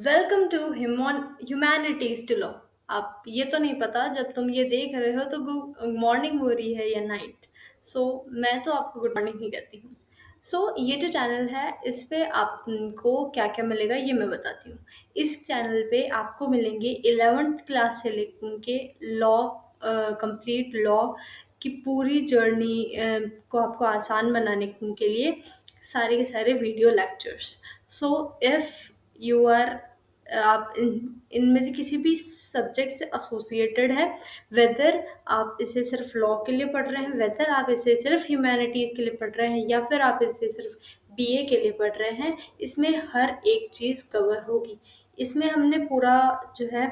Welcome to humanities to law. आप ये तो नहीं पता जब तुम ये देख रहे हो तो मॉर्निंग हो रही है या नाइट। सो मैं तो आपको गुड मॉर्निंग ही कहती हूँ। ये जो चैनल है इस पे आपको क्या क्या मिलेगा ये मैं बताती हूँ। इस चैनल पे आपको मिलेंगे 11th क्लास से लेके लॉ कंप्लीट लॉ की पूरी जर्नी को आपको आसान बनाने के लिए सारे के सारे video lectures. So if you are आप इनमें से किसी भी सब्जेक्ट से एसोसिएटेड है, वेदर आप इसे सिर्फ लॉ के लिए पढ़ रहे हैं, वेदर आप इसे सिर्फ ह्यूमैनिटीज़ के लिए पढ़ रहे हैं, या फिर आप इसे सिर्फ बीए के लिए पढ़ रहे हैं, इसमें हर एक चीज़ कवर होगी। इसमें हमने पूरा जो है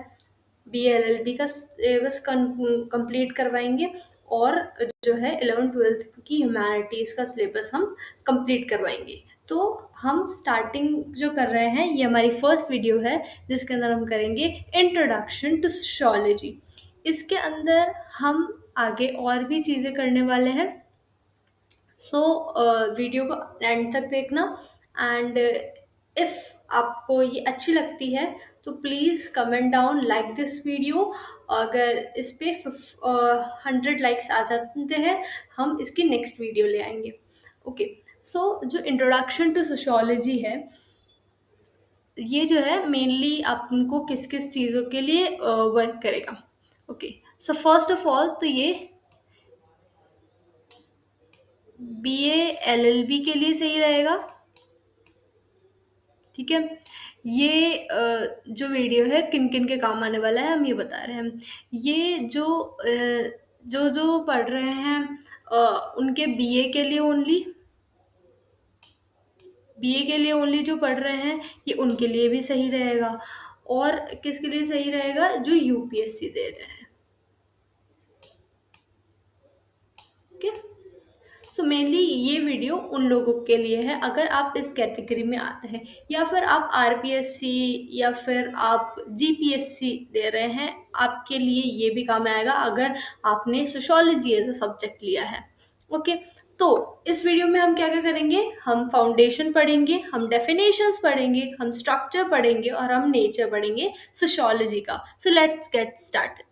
बीएलएलबी का सिलेबस कंप्लीट करवाएंगे, और जो है 11th-12th की ह्यूमैनिटीज़ का सिलेबस हम कंप्लीट करवाएंगे। तो हम स्टार्टिंग जो कर रहे हैं, ये हमारी फर्स्ट वीडियो है जिसके अंदर हम करेंगे इंट्रोडक्शन टू सोशियोलॉजी। इसके अंदर हम आगे और भी चीज़ें करने वाले हैं। वीडियो को एंड तक देखना। एंड इफ़ आपको ये अच्छी लगती है तो please comment down like this video. अगर इस पे 100 लाइक्स आ जाते हैं, हम इसकी नेक्स्ट वीडियो ले आएंगे। ओके। जो इंट्रोडक्शन टू सोशियोलॉजी है, ये जो है मेनली आपको किस किस चीज़ों के लिए वर्क करेगा। ओके। फर्स्ट ऑफ ऑल तो ये बीए एलएलबी के लिए सही रहेगा। ठीक है। ये जो वीडियो है किन किन के काम आने वाला है हम ये बता रहे हैं। ये जो जो पढ़ रहे हैं उनके बीए के लिए ओनली जो पढ़ रहे हैं, ये उनके लिए भी सही रहेगा। और किसके लिए सही रहेगा? जो यूपीएससी दे रहे हैं। ओके। मेनली ये वीडियो उन लोगों के लिए है अगर आप इस कैटेगरी में आते हैं, या फिर आप आरपीएससी या फिर आप जीपीएससी दे रहे हैं, आपके लिए ये भी काम आएगा अगर आपने सोशियोलॉजी एज अ सब्जेक्ट लिया है। ओके। तो इस वीडियो में हम क्या क्या करेंगे? हम फाउंडेशन पढ़ेंगे, हम डेफिनेशंस पढ़ेंगे, हम स्ट्रक्चर पढ़ेंगे, और हम नेचर पढ़ेंगे सोशियोलॉजी का। Let's get started.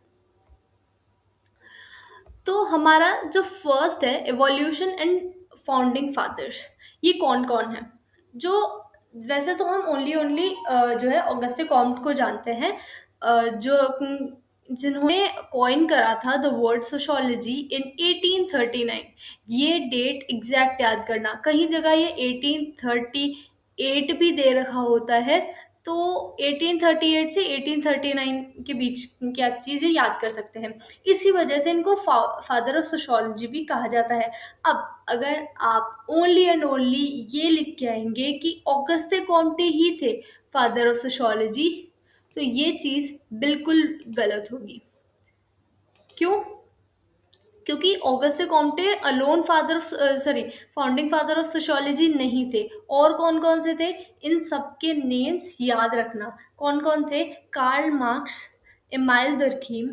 तो हमारा जो फर्स्ट है एवोल्यूशन एंड फाउंडिंग फादर्स, ये कौन कौन है? जो वैसे तो हम ओनली ओनली जो है ऑगस्टे कॉम्ट को जानते हैं, जो जिन्होंने कॉइन करा था द वर्ड सोशियोलॉजी इन 1839। ये डेट एग्जैक्ट याद करना, कहीं जगह ये 1838 भी दे रखा होता है, तो 1838 से 1839 के बीच की आप चीज़ें याद कर सकते हैं। इसी वजह से इनको फादर ऑफ सोशियोलॉजी भी कहा जाता है। अब अगर आप ओनली एंड ओनली ये लिख के आएंगे कि ऑगस्टे कॉम्टे ही थे फादर ऑफ सोशियोलॉजी, तो ये चीज़ बिल्कुल गलत होगी। क्यों? क्योंकि Auguste Comte alone founding father of sociology नहीं थे। और कौन कौन से थे? इन सबके नेम्स याद रखना। कौन कौन थे? Karl Marx, Emile Durkheim,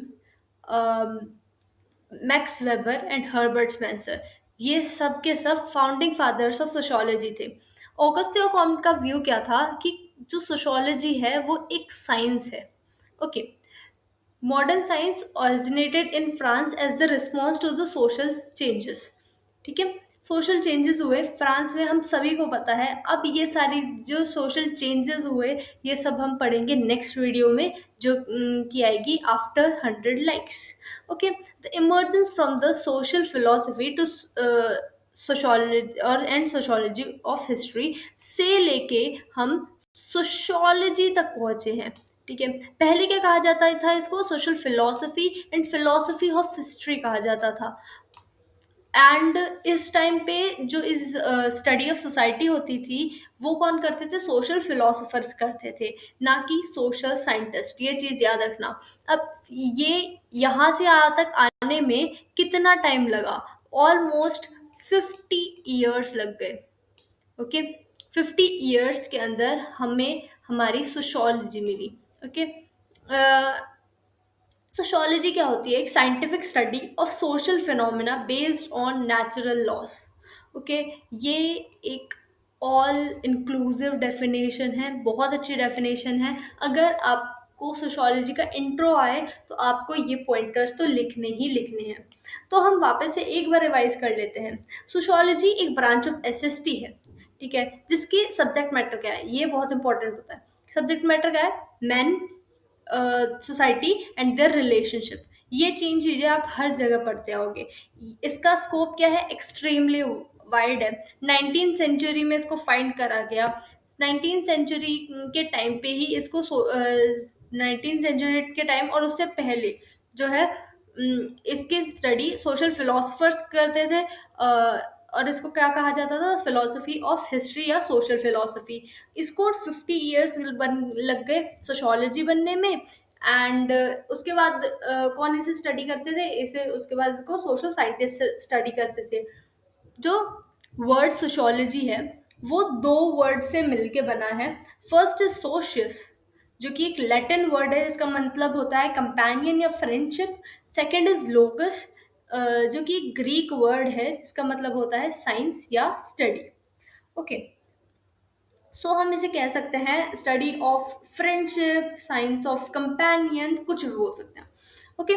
Max Weber and Herbert Spencer. ये सब के सब फाउंडिंग फादर्स ऑफ सोशियोलॉजी थे। ऑगस्टे कॉम्ट का व्यू क्या था कि जो सोशियोलॉजी है वो एक साइंस है। Okay. Modern science originated in France as the response to the social changes. ठीक है। सोशल चेंजेस हुए फ्रांस में, हम सभी को पता है। अब ये सारी जो सोशल चेंजेस हुए, ये सब हम पढ़ेंगे नेक्स्ट वीडियो में, जो की आएगी after 100 likes. Okay. The emergence from the social philosophy to sociology और एंड सोशोलॉजी ऑफ हिस्ट्री से लेके हम सोशोलॉजी तक पहुंचे हैं। ठीक है। पहले क्या कहा जाता था? इसको social philosophy and philosophy of history कहा जाता था। एंड इस टाइम पे जो इस स्टडी ऑफ सोसाइटी होती थी, वो कौन करते थे? सोशल फिलोसफर्स करते थे, ना कि सोशल साइंटिस्ट। ये चीज़ याद रखना। अब ये यहाँ से यहाँ तक आने में कितना टाइम लगा? ऑलमोस्ट 50 ईयर्स लग गए। ओके। 50 ईयर्स के अंदर हमें हमारी सोशियोलॉजी मिली। ओके। सोशियोलॉजी क्या होती है? एक scientific study of social phenomena based on natural loss. Okay. ये एक ऑल इंक्लूसिव डेफिनेशन है, बहुत अच्छी डेफिनेशन है। अगर आपको सोशियोलॉजी का इंट्रो आए तो आपको ये पॉइंटर्स तो लिखने ही लिखने हैं। तो हम वापस से एक बार रिवाइज कर लेते हैं। सोशियोलॉजी एक ब्रांच ऑफ एसएसटी है, ठीक है, जिसकी सब्जेक्ट मैटर क्या है, ये बहुत इंपॉर्टेंट होता है। सब्जेक्ट मैटर क्या है? Man, society and their relationship. ये तीन चीजें आप हर जगह पढ़ते आओगे। इसका स्कोप क्या है? एक्सट्रीमली वाइड है। 19th सेंचुरी में इसको फाइंड करा गया। 19th सेंचुरी के टाइम पे ही इसको 19th सेंचुरी के टाइम और उससे पहले जो है इसकी स्टडी सोशल फिलोसफर्स करते थे। और इसको क्या कहा जाता था? फिलोसफी ऑफ हिस्ट्री या सोशल फिलोसफी। इसको 50 ईयर्स बन लग गए सोशोलॉजी बनने में। एंड उसके बाद कौन इसे स्टडी करते थे? इसे उसके बाद इसको सोशल साइंटिस्ट स्टडी करते थे। जो वर्ड सोशियोलॉजी है वो दो वर्ड से मिलके बना है। फर्स्ट इज सोशियस, जो कि एक लैटिन वर्ड है जिसका मतलब होता है कंपेनियन या फ्रेंडशिप। सेकंड इज लोकस, जो कि एक ग्रीक वर्ड है जिसका मतलब होता है साइंस या स्टडी। ओके, सो हम इसे कह सकते हैं study of friendship, science of companion, कुछ भी बोल सकते हैं। ओके,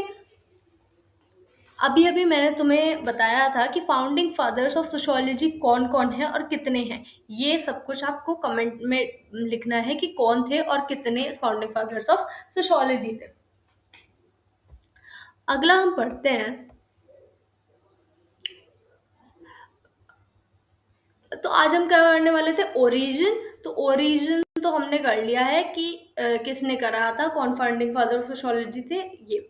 अभी अभी मैंने तुम्हें बताया था कि फाउंडिंग फादर्स ऑफ सोशियोलॉजी कौन कौन है और कितने हैं। ये सब कुछ आपको कमेंट में लिखना है कि कौन थे और कितने फाउंडिंग फादर्स ऑफ सोशियोलॉजी थे। अगला हम पढ़ते हैं। तो आज हम क्या करने वाले थे? ओरिजिन। तो ओरिजिन तो हमने कर लिया है कि किसने करा था, कौन फाउंडिंग फादर ऑफ सोशियोलॉजी थे। ये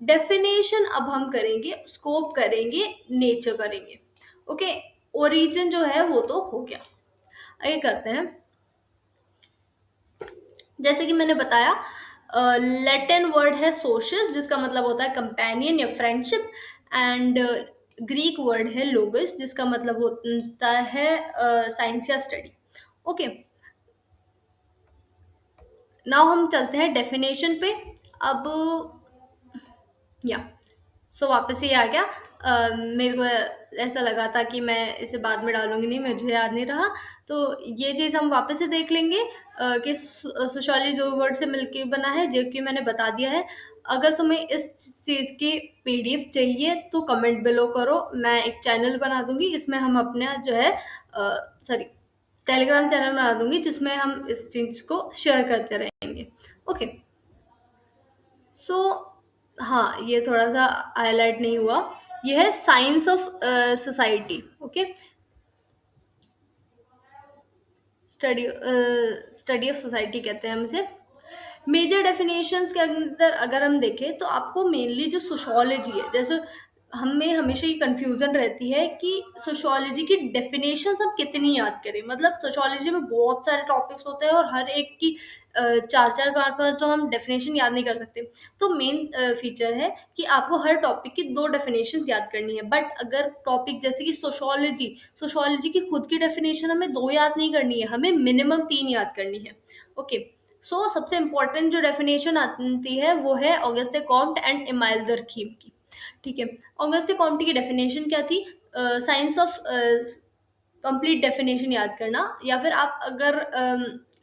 डेफिनेशन अब हम करेंगे, स्कोप करेंगे, नेचर करेंगे। ओके, ओरिजिन जो है वो तो हो गया। आगे करते हैं। जैसे कि मैंने बताया, लैटिन वर्ड है सोशियस जिसका मतलब होता है कंपेनियन या फ्रेंडशिप। एंड ग्रीक वर्ड है लोगस जिसका मतलब होता है साइंस या स्टडी। ओके, नाउ हम चलते हैं डेफिनेशन पे। अब या सो वापस ही आ गया। मेरे को ऐसा लगा था कि मैं इसे बाद में डालूंगी, नहीं मुझे याद नहीं रहा। तो ये चीज़ हम वापस से देख लेंगे कि सोशियोलॉजी दो वर्ड से मिलके बना है, जो कि मैंने बता दिया है। अगर तुम्हें इस चीज़ की पीडीएफ चाहिए तो कमेंट बिलो करो, मैं एक चैनल बना दूंगी। इसमें हम अपना जो है सॉरी टेलीग्राम चैनल बना दूंगी जिसमें हम इस चीज़ को शेयर करते रहेंगे। ओके, सो हाँ, ये थोड़ा सा हाईलाइट नहीं हुआ। ये है science of society. Okay, study study of society कहते हैं हम इसे। मेजर डेफिनेशंस के अंदर अगर हम देखें तो आपको मेनली जो सोशियोलॉजी है, जैसे हमें हमेशा ये कंफ्यूजन रहती है कि सोशियोलॉजी की डेफिनेशंस हम कितनी याद करें। मतलब सोशियोलॉजी में बहुत सारे टॉपिक्स होते हैं और हर एक की चार चार बार पर जो हम डेफिनेशन याद नहीं कर सकते। तो मेन फीचर है कि आपको हर टॉपिक की दो डेफिनेशन याद करनी है। बट अगर टॉपिक जैसे कि सोशियोलॉजी, सोशियोलॉजी की खुद की डेफिनेशन हमें दो याद नहीं करनी है, हमें मिनिमम तीन याद करनी है। ओके, सो सबसे इम्पोर्टेंट जो डेफिनेशन आती है वो है ऑगस्टे कॉम्ट एंड इमाइल दरखीम की। ठीक है, ऑगस्टे कॉम्ट की डेफिनेशन क्या थी? साइंस ऑफ कंप्लीट डेफिनेशन याद करना, या फिर आप अगर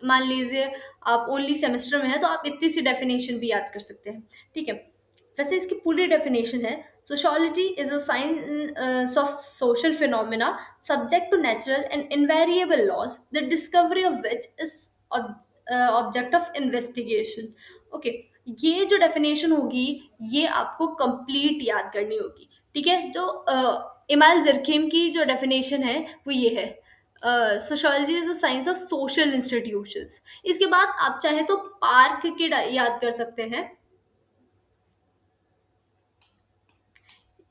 मान लीजिए आप ओनली सेमेस्टर में है तो आप इतनी सी डेफिनेशन भी याद कर सकते हैं। ठीक है, वैसे इसकी पूरी डेफिनेशन है sociology is a science of social phenomena subject to natural and invariable laws the discovery of which is object of investigation. Okay, ये जो डेफिनेशन होगी ये आपको कंप्लीट याद करनी होगी। ठीक है, जो इमाइल दरखीम की जो डेफिनेशन है वो ये है, sociology is a science of social institutions. इसके बाद आप चाहे तो पार्क के याद कर सकते हैं,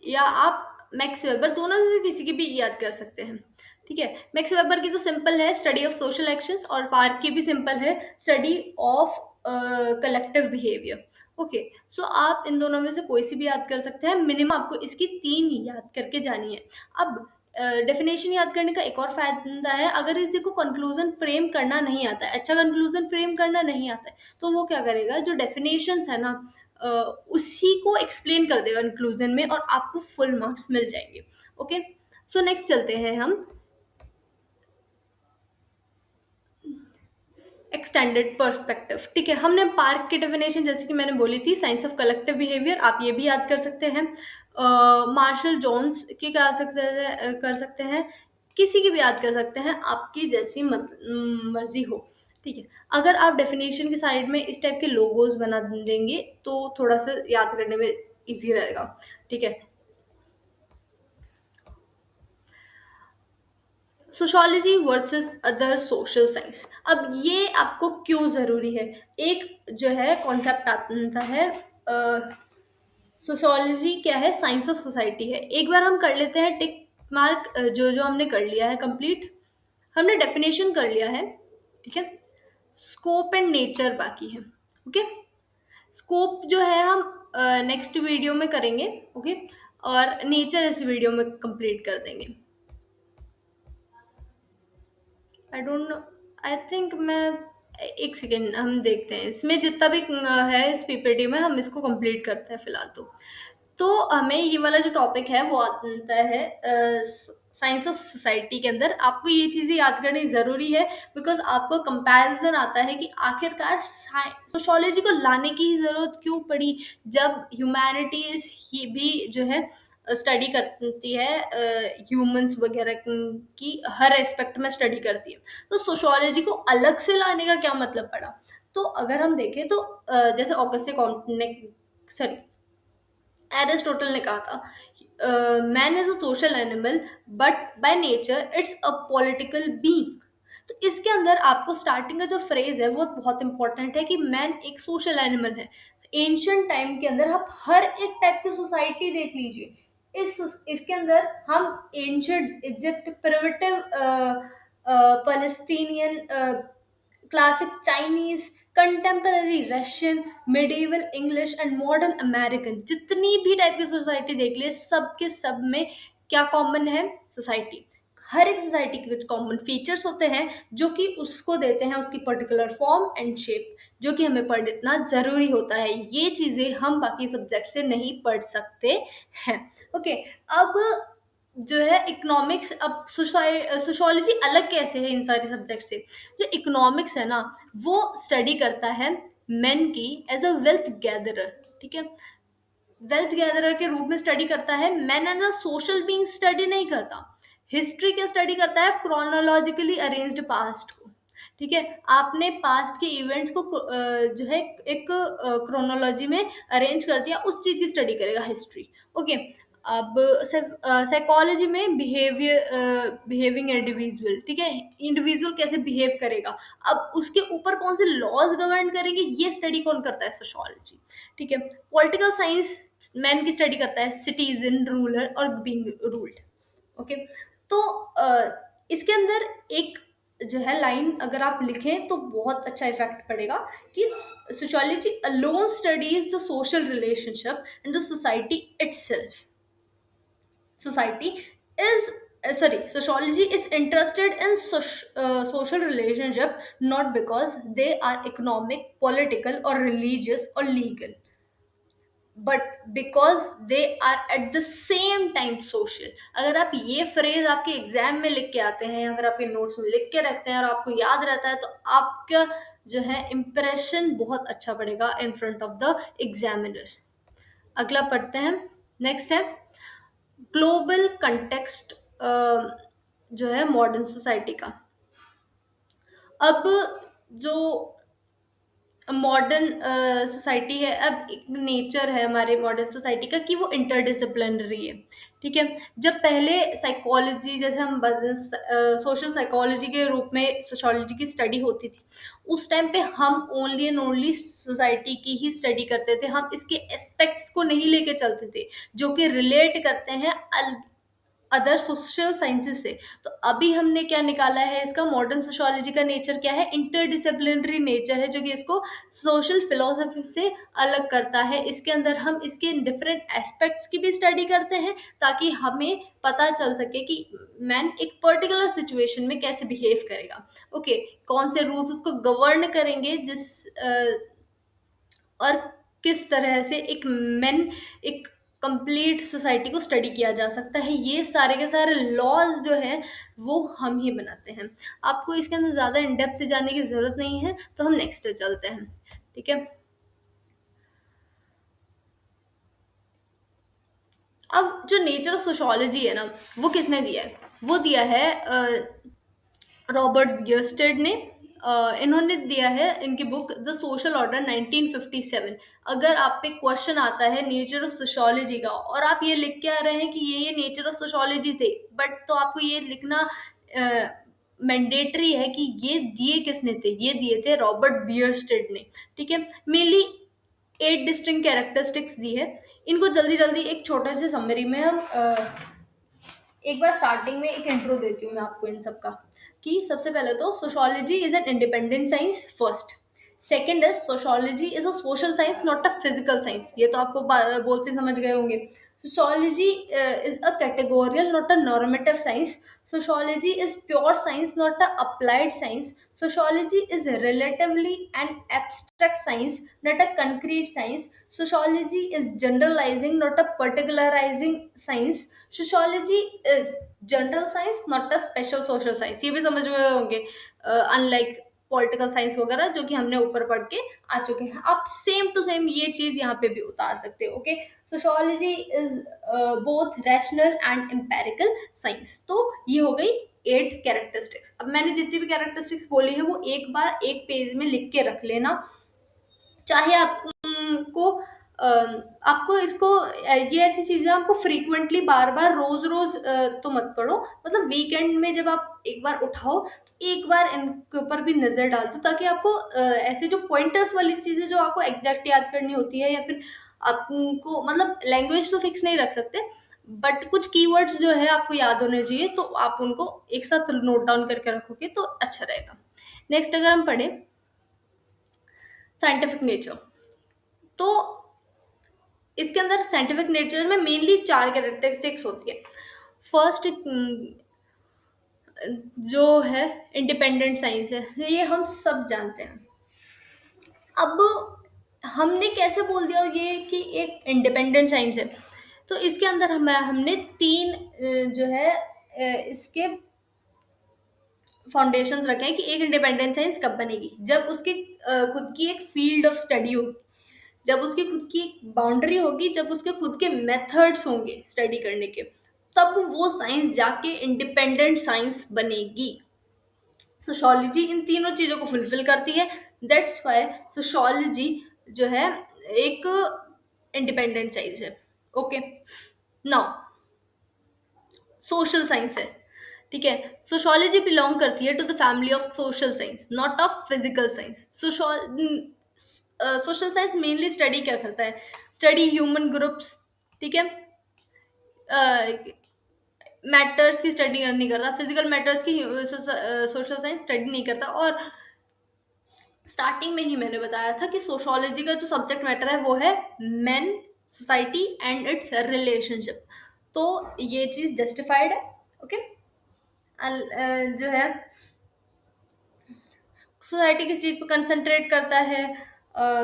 या आप मैक्स वेबर, दोनों में से किसी की भी याद कर सकते हैं। ठीक है, मैक्स वेबर की तो सिंपल है स्टडी ऑफ सोशल एक्शंस, और पार्क की भी सिंपल है study of collective behaviour. Okay, so आप इन दोनों में से कोई सी भी याद कर सकते हैं। मिनिमम आपको इसकी तीन ही याद करके जानी है। अब डेफिनेशन याद करने का एक और फायदा है, अगर इसी को कंक्लूजन फ्रेम करना नहीं आता है, अच्छा कंक्लूजन फ्रेम करना नहीं आता है, तो वो क्या करेगा, जो डेफिनेशंस है ना अ, उसी को एक्सप्लेन कर देगा इंक्लूजन में और आपको फुल मार्क्स मिल जाएंगे। ओके, सो नेक्स्ट चलते हैं हम। एक्सटेंडेड पर्सपेक्टिव, ठीक है। हमने पार्क की डेफिनेशन जैसे कि मैंने बोली थी, साइंस ऑफ कलेक्टिव बिहेवियर, आप ये भी याद कर सकते हैं। मार्शल जोन्स की कर सकते हैं, किसी की भी याद कर सकते हैं, आपकी जैसी मर्जी हो, ठीक है। अगर आप डेफिनेशन की साइड में इस टाइप के लोगोज बना देंगे तो थोड़ा सा याद करने में इजी रहेगा, ठीक है। Sociology versus other social science, अब ये आपको क्यों ज़रूरी है? एक जो है कॉन्सेप्ट आता है, सोशोलॉजी क्या है, साइंस ऑफ सोसाइटी है। एक बार हम कर लेते हैं टिक मार्क, जो जो हमने कर लिया है कंप्लीट, हमने डेफिनेशन कर लिया है, ठीक है। स्कोप एंड नेचर बाकी है, ओके। स्कोप जो है हम नेक्स्ट वीडियो में करेंगे, ओके। और नेचर इस वीडियो में कंप्लीट कर देंगे। I don't know, I think मैं, एक सेकेंड हम देखते हैं इसमें जितना भी है इस पीपीटी में, हम इसको कंप्लीट करते हैं फिलहाल। तो हमें ये वाला जो टॉपिक है वो आता है साइंस ऑफ सोसाइटी के अंदर। आपको ये चीज़ें याद करनी ज़रूरी है, बिकॉज आपको कंपैरिजन आता है कि आखिरकार सोशोलॉजी को लाने की ही ज़रूरत क्यों पड़ी, जब ह्यूमैनिटीज ही भी जो है स्टडी करती है, ह्यूमंस वगैरह की हर एस्पेक्ट में स्टडी करती है, तो सोशोलॉजी को अलग से लाने का क्या मतलब पड़ा? तो अगर हम देखें तो जैसे ऑगस्टे कॉम्टे, सॉरी, एरिस्टोटल ने कहा था, man is a social animal but by nature it's a political being. तो इसके अंदर आपको स्टार्टिंग का जो फ्रेज है वो बहुत इंपॉर्टेंट है कि मैन एक सोशल एनिमल है। एंशियंट टाइम के अंदर आप हर एक टाइप की सोसाइटी देख लीजिए, इसके अंदर हम ancient Egypt, primitive Palestinian, classic Chinese, contemporary Russian, medieval English and modern American, जितनी भी टाइप की सोसाइटी देख लिए, सब के सब में क्या कॉमन है? सोसाइटी। हर एक सोसाइटी के कुछ कॉमन फीचर्स होते हैं जो कि उसको देते हैं उसकी पर्टिकुलर फॉर्म एंड शेप, जो कि हमें पढ़ना जरूरी होता है। ये चीजें हम बाकी सब्जेक्ट से नहीं पढ़ सकते हैं, ओके। अब जो है इकोनॉमिक्स, अब सोशोलॉजी अलग कैसे है इन सारे सब्जेक्ट से? जो इकोनॉमिक्स है ना, वो स्टडी करता है मेन की एज अ वेल्थ गैदरर, ठीक है। वेल्थ गैदरर के रूप में स्टडी करता है, man as a social being study नहीं करता। हिस्ट्री क्या स्टडी करता है? क्रोनोलॉजिकली अरेंज्ड पास्ट को, ठीक है। आपने पास्ट के इवेंट्स को जो है एक क्रोनोलॉजी में अरेंज कर दिया, उस चीज की स्टडी करेगा हिस्ट्री, ओके। अब साइकोलॉजी में बिहेविंग इंडिविजुअल, ठीक है, इंडिविजुअल कैसे बिहेव करेगा, अब उसके ऊपर कौन से लॉज गवर्न करेंगे, ये स्टडी कौन करता है? सोशोलॉजी, ठीक है। पॉलिटिकल साइंस मैन की स्टडी करता है, सिटीजन, रूलर और बीइंग रूल्ड, ओके। तो इसके अंदर एक जो है लाइन अगर आप लिखें तो बहुत अच्छा इफेक्ट पड़ेगा कि sociology alone studies the social relationship in the society itself. Society is sorry, sociology is interested in social relationship, not because they are economic, political or religious or legal, but because they are at the same time social. अगर आप ये phrase आपके exam में लिख के आते हैं या फिर आपके नोट्स में लिख के रखते हैं और आपको याद रहता है, तो आपका जो है इम्प्रेशन बहुत अच्छा पड़ेगा in front of the examiner. अगला पढ़ते हैं, नेक्स्ट है ग्लोबल कंटेक्स्ट, जो है मॉडर्न सोसाइटी का। अब जो मॉडर्न सोसाइटी है, अब एक नेचर है हमारे मॉडर्न सोसाइटी का कि वो इंटरडिसिप्लिनरी है, ठीक है। जब पहले साइकोलॉजी, जैसे हम सोशल साइकोलॉजी के रूप में सोशोलॉजी की स्टडी होती थी, उस टाइम पे हम ओनली एंड ओनली सोसाइटी की ही स्टडी करते थे, हम इसके एस्पेक्ट्स को नहीं लेके चलते थे जो कि रिलेट करते हैं अदर सोशल साइंसेस से। तो अभी हमने क्या निकाला है, इसका मॉडर्न सोशोलॉजी का नेचर क्या है? इंटरडिसिप्लिनरी नेचर है, जो कि इसको सोशल फिलोसफी से अलग करता है। इसके अंदर हम इसके डिफरेंट एस्पेक्ट्स की भी स्टडी करते हैं ताकि हमें पता चल सके कि मैन एक पर्टिकुलर सिचुएशन में कैसे बिहेव करेगा, ओके। कौन से रूल्स उसको गवर्न करेंगे, और किस तरह से एक मैन एक कंप्लीट सोसाइटी को स्टडी किया जा सकता है। ये सारे के सारे लॉज जो हैं वो हम ही बनाते हैं। आपको इसके अंदर ज़्यादा इन डेप्थ जाने की ज़रूरत नहीं है, तो हम नेक्स्ट चलते हैं। ठीक है। अब जो नेचर ऑफ सोशोलॉजी है ना, वो किसने दिया है? वो दिया है रॉबर्ट बियरस्टेड ने। इन्होंने दिया है इनकी बुक द सोशल ऑर्डर 1957। अगर आप पे क्वेश्चन आता है नेचर ऑफ सोशोलॉजी का और आप ये लिख के आ रहे हैं कि ये नेचर ऑफ सोशोलॉजी थे, बट तो आपको ये लिखना मैंडेटरी है कि ये दिए किसने थे? ये दिए थे रॉबर्ट बियरस्टेड ने। ठीक है। मेनली 8 डिस्टिंक्ट कैरेक्टरिस्टिक्स दी है। इनको जल्दी जल्दी एक छोटे से समरी में हम एक बार स्टार्टिंग में एक इंट्रो देती हूँ मैं आपको इन सब का। कि सबसे पहले तो sociology is an independent science first. Second है sociology is a social science not a physical science. ये तो आपको बोलते समझ गए होंगे। Sociology is a categorical not a normative science. Sociology is pure science not a applied science. Sociology is relatively an abstract science, not a concrete science. Sociology is generalizing, not a particularizing science. Sociology is general science not a special social science. ये भी समझ गए होंगे। Unlike political science वगैरह जो कि हमने ऊपर पढ़ के आ चुके हैं, आप सेम टू सेम ये चीज यहाँ पे भी उतार सकते हो। Okay. Sociology is both rational and empirical science. तो ये हो गई 8 कैरेक्टरिस्टिक्स। अब मैंने जितनी भी कैरेक्टरिस्टिक्स बोली है वो एक बार एक पेज में लिख के रख लेना। चाहे आपको आपको इसको ये ऐसी चीजें आपको फ्रीक्वेंटली बार बार रोज रोज तो मत पढ़ो। मतलब वीकेंड में जब आप एक बार उठाओ तो एक बार इनके ऊपर भी नजर डाल दो, ताकि आपको ऐसे जो पॉइंटर्स वाली चीजें जो आपको एग्जैक्ट याद करनी होती है, या फिर आपको मतलब लैंग्वेज तो फिक्स नहीं रख सकते, बट कुछ कीवर्ड्स जो है आपको याद होने चाहिए, तो आप उनको एक साथ नोट डाउन करके रखोगे तो अच्छा रहेगा। नेक्स्ट अगर हम पढ़े साइंटिफिक नेचर, तो इसके अंदर साइंटिफिक नेचर में मेनली 4 कैरेक्टरिस्टिक्स होती है। फर्स्ट जो है इंडिपेंडेंट साइंस है, ये हम सब जानते हैं। अब हमने कैसे बोल दिया ये कि एक इंडिपेंडेंट साइंस है? तो इसके अंदर हमने 3 जो है इसके फाउंडेशंस रखे हैं कि एक इंडिपेंडेंट साइंस कब बनेगी। जब उसकी खुद की एक फील्ड ऑफ स्टडी होगी, जब उसकी खुद की एक बाउंड्री होगी, जब उसके खुद के मेथड्स होंगे स्टडी करने के, तब वो साइंस जाके इंडिपेंडेंट साइंस बनेगी। सोशोलॉजी इन तीनों चीजों को फुलफिल करती है। दैट्स व्हाई सोशोलॉजी जो है एक इंडिपेंडेंट साइंस है। ओके। नाउ सोशल साइंस है। ठीक है। सोशोलॉजी बिलोंग करती है to the family of social science, not of physical science. Social science mainly study क्या करता है? Study human groups. ठीक है। मैटर्स की स्टडी नहीं करता, फिजिकल मैटर्स की सोशल साइंस स्टडी नहीं करता। और स्टार्टिंग में ही मैंने बताया था कि सोशोलॉजी का जो सब्जेक्ट मैटर है वो है main, society and it's relationship. तो ये चीज जस्टिफाइड है। ओके। जो है सोसाइटी किस चीज पे कंसंट्रेट करता है?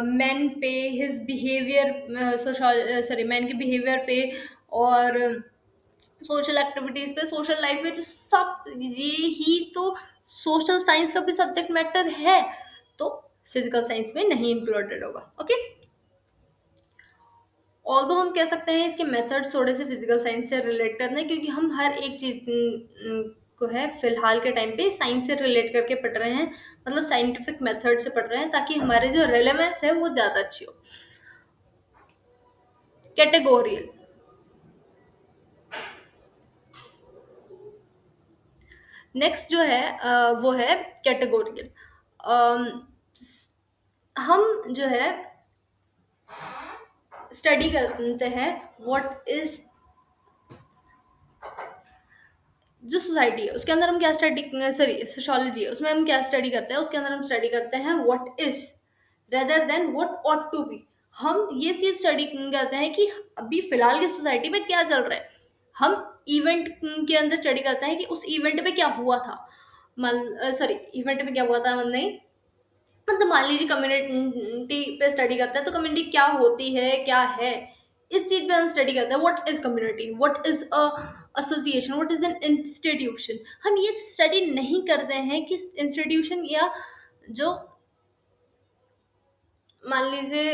मैन पे, his behaviour, social sorry man के बिहेवियर पे, और सोशल एक्टिविटीज पे, सोशल लाइफ में, जो सब ये ही तो सोशल साइंस का भी सब्जेक्ट मैटर है। तो फिजिकल साइंस में नहीं इंक्लूडेड होगा। ओके। ऑल्दो हम कह सकते हैं इसके मेथड्स थोड़े से फिजिकल साइंस से रिलेट करते हैं, क्योंकि हम हर एक चीज को है फिलहाल के टाइम पे साइंस से रिलेट करके पढ़ रहे हैं, मतलब साइंटिफिक मेथड से पढ़ रहे हैं, ताकि हमारे जो रेलेवेंस है वो ज्यादा अच्छी हो। कैटेगोरियल। नेक्स्ट जो है वो है कैटेगोरियल। हम जो है स्टडी करते हैं व्हाट इज जो सोसाइटी है उसके अंदर हम क्या स्टडी, सॉरी सोशोलॉजी है उसमें हम क्या स्टडी करते हैं, उसके अंदर हम स्टडी करते हैं what is rather than what ought to be. हम ये चीज स्टडी करते हैं कि अभी फिलहाल की सोसाइटी में क्या चल रहा है। हम इवेंट के अंदर स्टडी करते हैं कि उस इवेंट में क्या हुआ था। सॉरी इवेंट में क्या हुआ था मतलब नहीं, मतलब मान लीजिए कम्युनिटी पे स्टडी करते हैं तो कम्युनिटी क्या होती है, क्या है, इस चीज पे हम स्टडी करते हैं, what is community, what is a association, what is an institution. हम ये स्टडी नहीं करते हैं कि इंस्टीट्यूशन या जो, मान लीजिए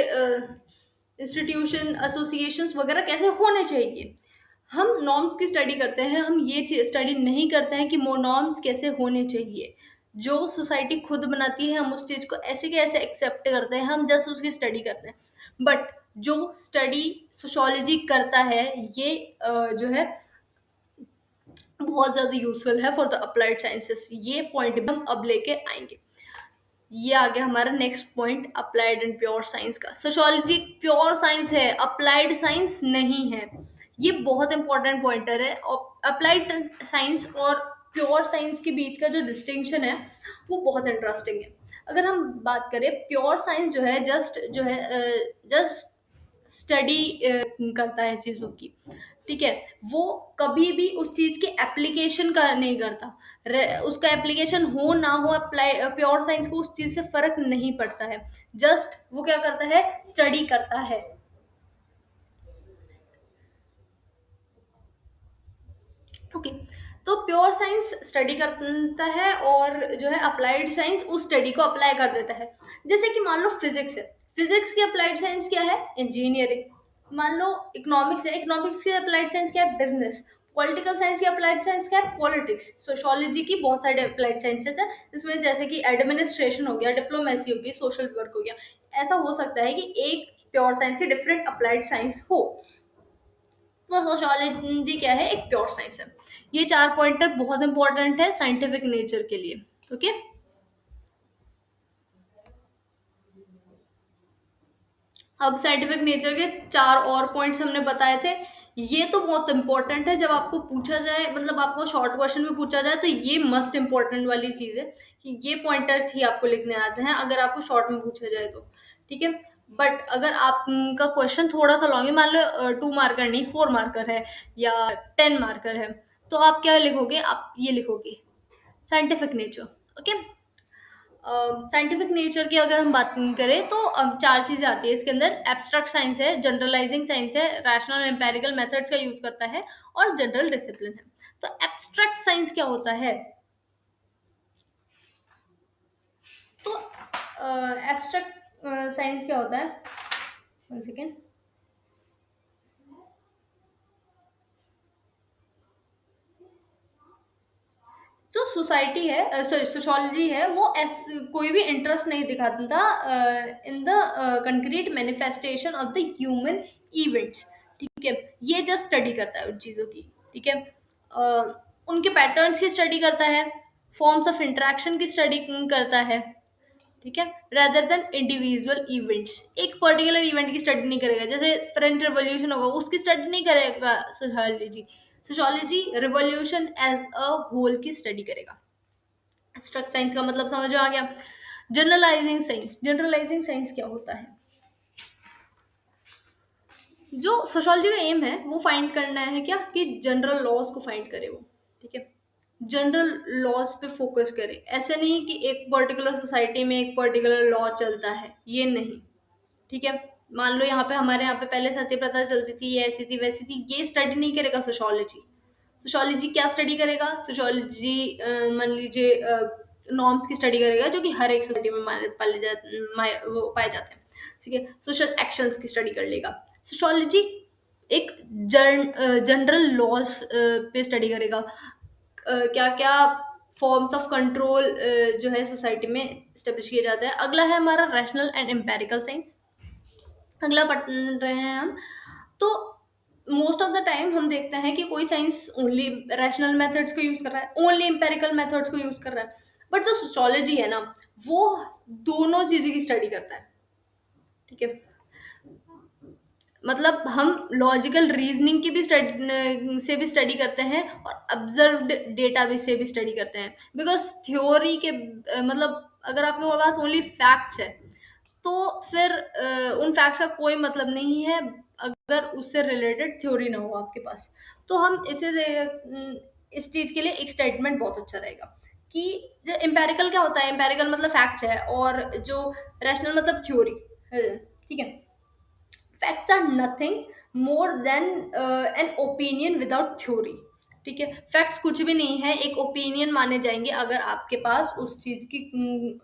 इंस्टीट्यूशन एसोसिएशंस वगैरह कैसे होने चाहिए। हम नॉर्म्स की स्टडी करते हैं, हम ये स्टडी नहीं करते हैं कि नॉर्म्स कैसे होने चाहिए। जो सोसाइटी खुद बनाती है हम उस चीज को ऐसे के ऐसे एक्सेप्ट करते हैं, हम जस्ट उसकी स्टडी करते हैं। बट जो स्टडी सोशोलॉजी करता है, ये जो है बहुत ज्यादा यूजफुल है फॉर द अप्लाइड साइंसेस। ये पॉइंट हम अब लेके आएंगे। ये आ गया हमारा next point, applied and pure science का। सोशियोलॉजी प्योर साइंस है, अप्लाइड साइंस नहीं है। ये बहुत इंपॉर्टेंट पॉइंटर है। और अप्लाइड साइंस और प्योर साइंस के बीच का जो डिस्टिंक्शन है वो बहुत इंटरेस्टिंग है। अगर हम बात करें, प्योर साइंस जो है जस्ट जो है जस्ट स्टडी करता है चीज़ों की, ठीक है। वो कभी भी उस चीज़ के एप्लीकेशन का नहीं करता। उसका एप्लीकेशन हो ना हो, अप्लाई प्योर साइंस को उस चीज़ से फर्क नहीं पड़ता है। जस्ट वो क्या करता है, स्टडी करता है। ओके, तो प्योर साइंस स्टडी करता है और जो है अप्लाइड साइंस उस स्टडी को अप्लाई कर देता है। जैसे कि मान लो फिजिक्स है, फिजिक्स की अप्लाइड साइंस क्या है, इंजीनियरिंग। मान लो इकोनॉमिक्स है, इकोनॉमिक्स की अप्लाइड साइंस क्या है, बिजनेस। पॉलिटिकल साइंस की अप्लाइड साइंस क्या है, पॉलिटिक्स। सोशोलॉजी की बहुत सारे अप्लाइड साइंसेस है, इसमें जैसे कि एडमिनिस्ट्रेशन हो गया, डिप्लोमेसी हो गई, सोशल वर्क हो गया। ऐसा हो सकता है कि एक प्योर साइंस की डिफरेंट अप्लाइड साइंस हो। तो सोशियोलॉजी क्या है, एक प्योर साइंस है। ये चार पॉइंटर बहुत इंपॉर्टेंट है साइंटिफिक नेचर के लिए। ओके, अब साइंटिफिक नेचर के चार और पॉइंट्स हमने बताए थे। ये तो बहुत इंपॉर्टेंट है, जब आपको पूछा जाए, मतलब आपको शॉर्ट क्वेश्चन में पूछा जाए तो ये मस्ट इंपॉर्टेंट वाली चीज है कि ये पॉइंटर्स ही आपको लिखने आते हैं अगर आपको शॉर्ट में पूछा जाए तो। ठीक है। बट अगर आपका क्वेश्चन थोड़ा सा लॉन्ग है, मान लो 2 मार्कर नहीं 4 मार्कर है या 10 मार्कर है, तो आप क्या लिखोगे, आप ये लिखोगे scientific nature. Okay. Scientific nature की अगर हम बात करें तो चार चीजें आती है इसके अंदर। एब्स्ट्रैक्ट साइंस है, जनरलाइजिंग साइंस है, रैशनल एम्पेरिकल मेथड्स का यूज करता है, और जनरल डिसिप्लिन है। तो एब्स्ट्रैक्ट साइंस क्या होता है, तो एब्स्ट्रैक्ट साइंस क्या होता है, 1 सेकेंड। जो सोसाइटी है, सॉरी सोशोलॉजी है, वो कोई भी इंटरेस्ट नहीं दिखाता in the concrete manifestation of the human events. ठीक है। ये जस्ट स्टडी करता है उन चीज़ों की। ठीक है। उनके पैटर्न्स की स्टडी करता है, फॉर्म्स ऑफ इंटरेक्शन की स्टडी करता है। ठीक है। रेदर देन इंडिविजुअल इवेंट्स, एक पर्टिकुलर इवेंट की स्टडी नहीं करेगा। जैसे फ्रेंच रेवोल्यूशन होगा, उसकी स्टडी नहीं करेगा sociology. Sociology revolution as a whole की स्टडी करेगा। एब्स्ट्रैक्ट साइंस का मतलब समझ में आ गया। जनरलाइजिंग साइंस, जनरलाइजिंग साइंस क्या होता है, जो सोशोलॉजी का एम है वो फाइंड करना है क्या, कि जनरल लॉज को फाइंड करे वो। ठीक है। जनरल लॉज पे फोकस करे, ऐसे नहीं कि एक पर्टिकुलर सोसाइटी में एक पर्टिकुलर लॉ चलता है, ये नहीं। ठीक है। मान लो यहाँ पे, हमारे यहाँ पे पहले सती प्रथा चलती थी, ये ऐसी थी वैसी थी, ये स्टडी नहीं करेगा सोशोलॉजी। सोशोलॉजी क्या स्टडी करेगा, सोशोलॉजी मान लीजिए नॉर्म्स की स्टडी करेगा, जो कि हर एक सोसाइटी में पाले जाते, वो पाए जाते हैं। ठीक है। सोशल एक्शंस की स्टडी कर लेगा। सोशोलॉजी एक जनरल लॉज पे स्टडी करेगा, क्या क्या फॉर्म्स ऑफ कंट्रोल जो है सोसाइटी में स्टेब्लिश किया जाता है। अगला है हमारा रैशनल एंड एम्पेरिकल साइंस। अगला पढ़ रहे हैं हम। तो मोस्ट ऑफ द टाइम हम देखते हैं कि कोई साइंस ओनली रैशनल मेथड्स को यूज कर रहा है, ओनली एम्पेरिकल मेथड्स को यूज कर रहा है। बट जो सोशोलॉजी है ना, वो दोनों चीजों की स्टडी करता है। ठीक है। मतलब हम लॉजिकल रीजनिंग की भी स्टडी से भी स्टडी करते हैं, और ऑब्जर्व्ड डेटा भी से भी स्टडी करते हैं। बिकॉज थ्योरी के मतलब अगर आपके पास ओनली फैक्ट्स है, तो फिर उन फैक्ट्स का कोई मतलब नहीं है अगर उससे रिलेटेड थ्योरी ना हो आपके पास। तो हम इस चीज के लिए एक स्टेटमेंट बहुत अच्छा रहेगा कि जो एम्पेरिकल क्या होता है, एम्पेरिकल मतलब फैक्ट्स है, और जो रैशनल मतलब थ्योरी। ठीक है। Facts are nothing more than an opinion without theory. ठीक है, फैक्ट्स कुछ भी नहीं है, एक ओपिनियन माने जाएंगे अगर आपके पास उस चीज की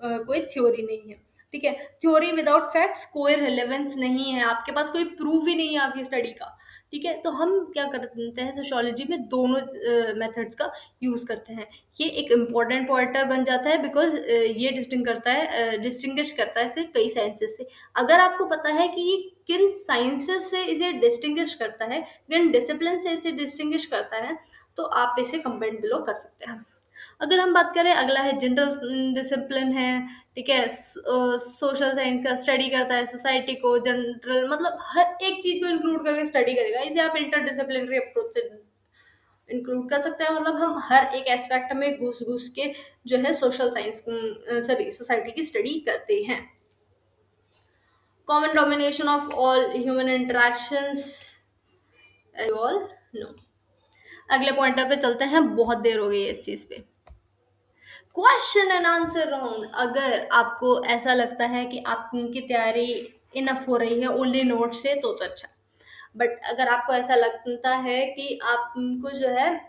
कोई थ्योरी नहीं है। ठीक है, थ्योरी विदाउट फैक्ट्स कोई रिलेवेंस नहीं है, आपके पास कोई प्रूफ ही नहीं है आपकी स्टडी का। ठीक है, तो हम क्या करते हैं सोशियोलॉजी में, दोनों मेथड्स का यूज करते हैं। ये एक इम्पॉर्टेंट पॉइंटर बन जाता है, बिकॉज ये डिस्टिंग्विश करता है इसे कई साइंसेस से। अगर आपको पता है कि ये किन साइंसेस से इसे डिस्टिंग्विश करता है, किन डिसिप्लिन से इसे डिस्टिंग्विश करता है, तो आप इसे कमेंट बिलो कर सकते हैं। अगर हम बात करें, अगला है जनरल डिसिप्लिन है। ठीक है, सोशल साइंस का स्टडी करता है सोसाइटी को, जनरल मतलब हर एक चीज को इंक्लूड करके स्टडी करेगा। इसे आप इंटर डिसिप्लिनरी अप्रोच से इंक्लूड कर सकते हैं, मतलब हम हर एक एस्पेक्ट में घुस घुस के जो है सोशल साइंस, सॉरी, सोसाइटी की स्टडी करते हैं। Common domination of all human interactions, you all know. अगले पॉइंटर पे चलते हैं, बहुत देर हो गई है इस चीज पे। Question and answer round. अगर आपको ऐसा लगता है कि आपकी तैयारी इनफ हो रही है ओनली नोट से, तो अच्छा। बट अगर आपको ऐसा लगता है कि आपको जो है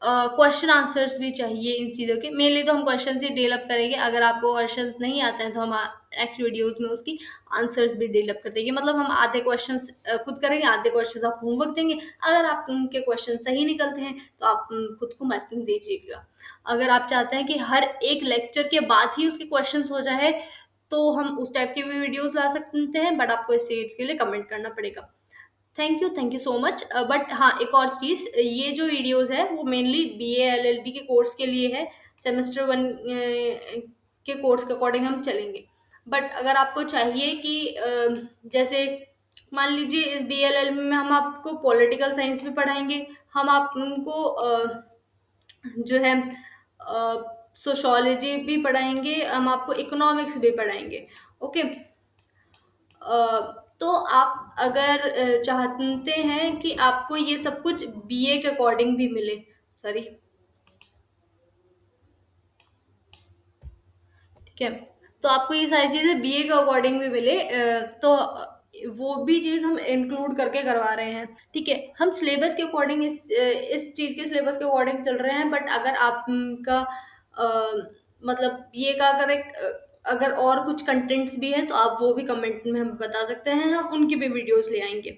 क्वेश्चन आंसर्स भी चाहिए इन चीज़ों के, मेनली तो हम क्वेश्चन ही डेवलप करेंगे। अगर आपको क्वेश्चंस नहीं आते हैं तो हम नेक्स्ट वीडियोस में उसकी आंसर्स भी डेवलप कर देंगे। मतलब हम आधे क्वेश्चंस खुद करेंगे, आधे क्वेश्चंस आप होमवर्क देंगे। अगर आप उनके क्वेश्चन सही निकलते हैं तो आप खुद को मार्किंग दीजिएगा। अगर आप चाहते हैं कि हर एक लेक्चर के बाद ही उसके क्वेश्चंस हो जाए, तो हम उस टाइप के भी वीडियोस ला सकते हैं, बट आपको इस चीज़ के लिए कमेंट करना पड़ेगा। Thank you so much. But हाँ, एक और चीज़, ये जो वीडियोस है वो मेनली BA LLB के कोर्स के लिए है। सेमेस्टर 1 के कोर्स के अकॉर्डिंग हम चलेंगे। बट अगर आपको चाहिए कि जैसे मान लीजिए इस BA LLB में हम आपको पॉलिटिकल साइंस भी पढ़ाएंगे, हम आपको जो है सोशोलॉजी भी पढ़ाएंगे, हम आपको इकोनॉमिक्स भी पढ़ाएंगे। ओके, अ, तो आप अगर चाहते हैं कि आपको ये सब कुछ BA के अकॉर्डिंग भी मिले, सॉरी, ठीक है, तो आपको ये सारी चीज़ें BA के अकॉर्डिंग भी मिले, तो वो भी चीज़ हम इंक्लूड करके करवा रहे हैं। ठीक है, हम सिलेबस के अकॉर्डिंग इस चीज़ के सिलेबस के अकॉर्डिंग चल रहे हैं। बट अगर आपका मतलब ये का अगर अगर और कुछ कंटेंट्स भी हैं तो आप वो भी कमेंट में हम बता सकते हैं, हम उनकी भी वीडियोस ले आएंगे।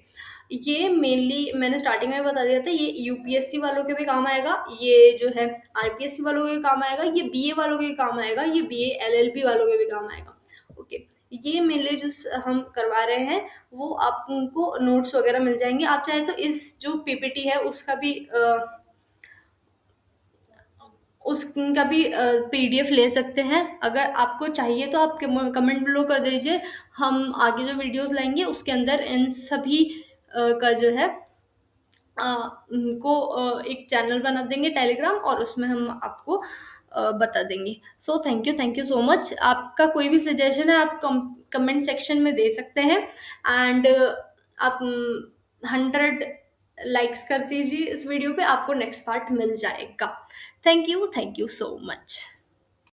ये मेनली मैंने स्टार्टिंग में बता दिया था, ये UPSC वालों के भी काम आएगा, ये जो है RPSC वालों के काम आएगा, ये BA वालों के काम आएगा, ये BA LLB वालों के भी काम आएगा। ओके, ये मेनली जो हम करवा रहे हैं वो आपको नोट्स वगैरह मिल जाएंगे। आप चाहे तो इस जो PPT है उसका भी उसका भी PDF ले सकते हैं। अगर आपको चाहिए तो आप कमेंट बिलो कर दीजिए, हम आगे जो वीडियोस लाएंगे उसके अंदर इन सभी का जो है अ, उनको एक चैनल बना देंगे टेलीग्राम, और उसमें हम आपको बता देंगे। So thank you so much. आपका कोई भी सजेशन है आप कमेंट सेक्शन में दे सकते हैं। एंड आप 100 लाइक्स कर दीजिए इस वीडियो पे, आपको नेक्स्ट पार्ट मिल जाएगा। Thank you so much.